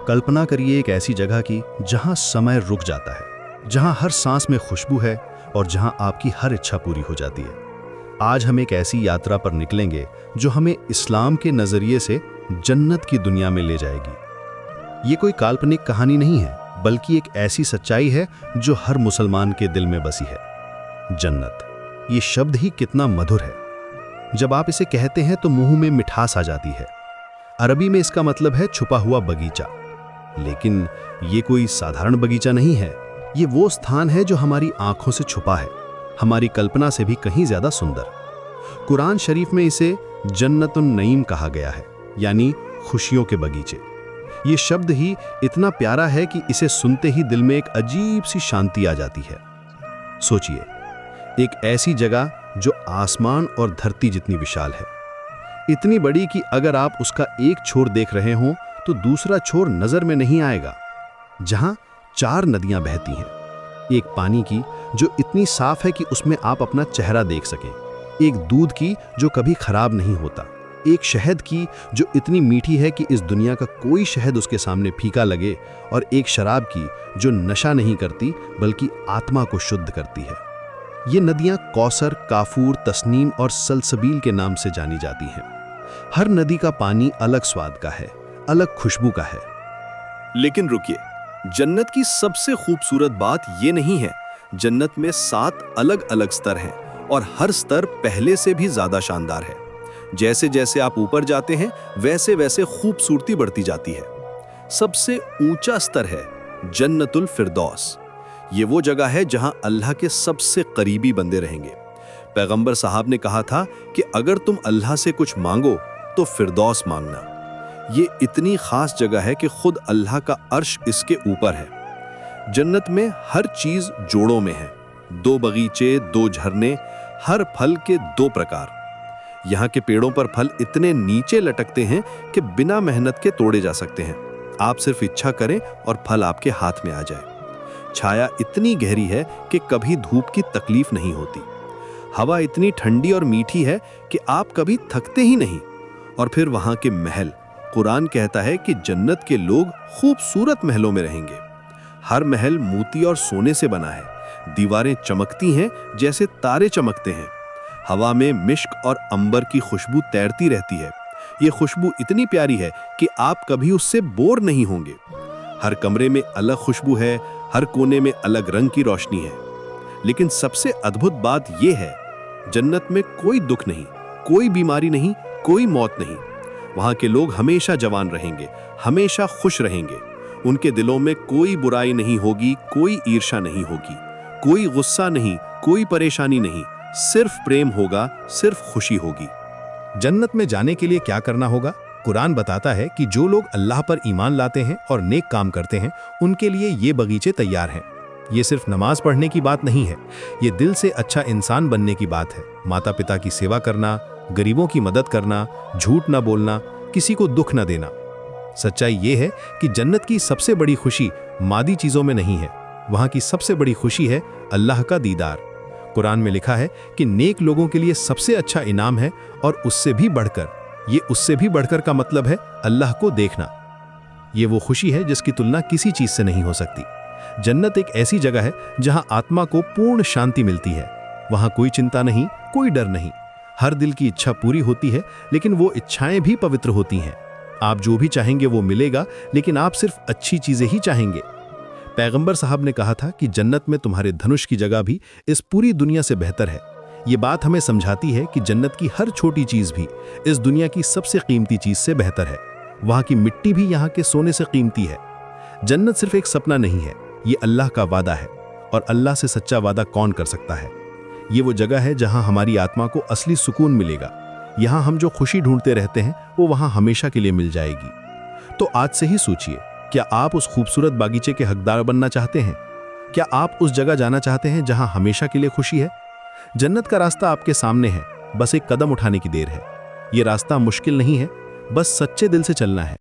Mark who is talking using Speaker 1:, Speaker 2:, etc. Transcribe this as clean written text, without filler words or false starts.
Speaker 1: कल्पना करिए एक ऐसी जगह की जहां समय रुक जाता है, जहां हर सांस में खुशबू है और जहां आपकी हर इच्छा पूरी हो जाती है। आज हम एक ऐसी यात्रा पर निकलेंगे जो हमें इस्लाम के नज़रिए से जन्नत की दुनिया में ले जाएगी। ये कोई काल्पनिक कहानी नहीं है, बल्कि एक ऐसी सच्चाई है जो हर मुसलमान के दिल में बसी है। जन्नत, ये शब्द ही कितना मधुर है। जब आप इसे कहते हैं तो मुंह में मिठास आ जाती है। अरबी में इसका मतलब है छुपा हुआ बगीचा। लेकिन ये कोई साधारण बगीचा नहीं है। ये वो स्थान है जो हमारी आंखों से छुपा है, हमारी कल्पना से भी कहीं ज्यादा सुंदर। कुरान शरीफ में इसे जन्नतुन नईम कहा गया है, यानी खुशियों के बगीचे। ये शब्द ही इतना प्यारा है कि इसे सुनते ही दिल में एक अजीब सी शांति आ जाती है। सोचिए, एक ऐसी जगह जो आसमान और धरती जितनी विशाल है, इतनी बड़ी कि अगर आप उसका एक छोर देख रहे हों तो दूसरा छोर नजर में नहीं आएगा। जहां 4 नदियां बहती हैं, एक पानी की जो इतनी साफ है कि उसमें आप अपना चेहरा देख सकें, एक दूध की जो कभी खराब नहीं होता, एक शहद की जो इतनी मीठी है कि इस दुनिया का कोई शहद उसके सामने फीका लगे, और एक शराब की जो नशा नहीं करती बल्कि आत्मा को शुद्ध करती है। ये नदियां कौसर, काफूर, तस्नीम और सलसबील के नाम से जानी जाती हैं। हर नदी का पानी अलग स्वाद का है, अलग खुशबू का है।
Speaker 2: लेकिन रुकिए, जन्नत की सबसे खूबसूरत बात ये नहीं है। जन्नत में 7 अलग अलग स्तर हैं और हर स्तर पहले से भी ज्यादा शानदार है। जैसे जैसे आप ऊपर जाते हैं वैसे वैसे खूबसूरती बढ़ती जाती है। सबसे ऊंचा स्तर है जन्नतुल फिरदौस। ये वो जगह है जहां अल्लाह के सबसे करीबी बंदे रहेंगे। पैगंबर साहब ने कहा था कि अगर तुम अल्लाह से कुछ मांगो तो फिरदौस मांगना। ये इतनी खास जगह है कि खुद अल्लाह का अर्श इसके ऊपर है। जन्नत में हर चीज जोड़ों में है। 2 बगीचे, 2 झरने, हर फल के 2 प्रकार। यहाँ के पेड़ों पर फल इतने नीचे लटकते हैं कि बिना मेहनत के तोड़े जा सकते हैं। आप सिर्फ इच्छा करें और फल आपके हाथ में आ जाए। छाया इतनी गहरी है कि कभी धूप की तकलीफ नहीं होती। हवा इतनी ठंडी और मीठी है कि आप कभी थकते ही नहीं। और फिर वहां के महल, कुरान कहता है कि जन्नत के लोग खूबसूरत महलों में रहेंगे। हर महल मोती और सोने से बना है। दीवारें चमकती हैं जैसे तारे चमकते हैं। हवा में मिश्क और अंबर की खुशबू तैरती रहती है। ये खुशबू इतनी प्यारी है कि आप कभी उससे बोर नहीं होंगे। हर कमरे में अलग खुशबू है, हर कोने में अलग रंग की रोशनी है। लेकिन सबसे अद्भुत बात यह है, जन्नत में कोई दुख नहीं, कोई बीमारी नहीं, कोई मौत नहीं। वहां के लोग हमेशा जवान रहेंगे, हमेशा खुश रहेंगे। उनके दिलों में कोई बुराई नहीं होगी, कोई ईर्ष्या नहीं होगी, कोई गुस्सा नहीं, कोई परेशानी नहीं। सिर्फ प्रेम होगा, सिर्फ खुशी होगी।
Speaker 1: जन्नत में जाने के लिए क्या करना होगा? कुरान बताता है कि जो लोग अल्लाह पर ईमान लाते हैं और नेक काम करते हैं, उनके लिए ये बगीचे तैयार हैं। ये सिर्फ नमाज पढ़ने की बात नहीं है, ये दिल से अच्छा इंसान बनने की बात है। माता पिता की सेवा करना, गरीबों की मदद करना, झूठ ना बोलना, किसी को दुख ना देना। सच्चाई ये है कि जन्नत की सबसे बड़ी खुशी मादी चीजों में नहीं है। वहां की सबसे बड़ी खुशी है अल्लाह का दीदार। कुरान में लिखा है कि नेक लोगों के लिए सबसे अच्छा इनाम है, और उससे भी बढ़कर, ये उससे भी बढ़कर का मतलब है अल्लाह को देखना। ये वो खुशी है जिसकी तुलना किसी चीज से नहीं हो सकती। जन्नत एक ऐसी जगह है जहां आत्मा को पूर्ण शांति मिलती है। वहां कोई चिंता नहीं, कोई डर नहीं। हर दिल की इच्छा पूरी होती है, लेकिन वो इच्छाएं भी पवित्र होती हैं। आप जो भी चाहेंगे वो मिलेगा, लेकिन आप सिर्फ अच्छी चीजें ही चाहेंगे। पैगंबर साहब ने कहा था कि जन्नत में तुम्हारे धनुष की जगह भी इस पूरी दुनिया से बेहतर है। ये बात हमें समझाती है कि जन्नत की हर छोटी चीज भी इस दुनिया की सबसे कीमती चीज से बेहतर है। वहां की मिट्टी भी यहाँ के सोने से कीमती है। जन्नत सिर्फ एक सपना नहीं है, ये अल्लाह का वादा है, और अल्लाह से सच्चा वादा कौन कर सकता है। ये वो जगह है जहां हमारी आत्मा को असली सुकून मिलेगा। यहाँ हम जो खुशी ढूंढते रहते हैं वो वहां हमेशा के लिए मिल जाएगी। तो आज से ही सोचिए, क्या आप उस खूबसूरत बागीचे के हकदार बनना चाहते हैं? क्या आप उस जगह जाना चाहते हैं जहां हमेशा के लिए खुशी है? जन्नत का रास्ता आपके सामने है, बस एक कदम उठाने की देर है। ये रास्ता मुश्किल नहीं है, बस सच्चे दिल से चलना है।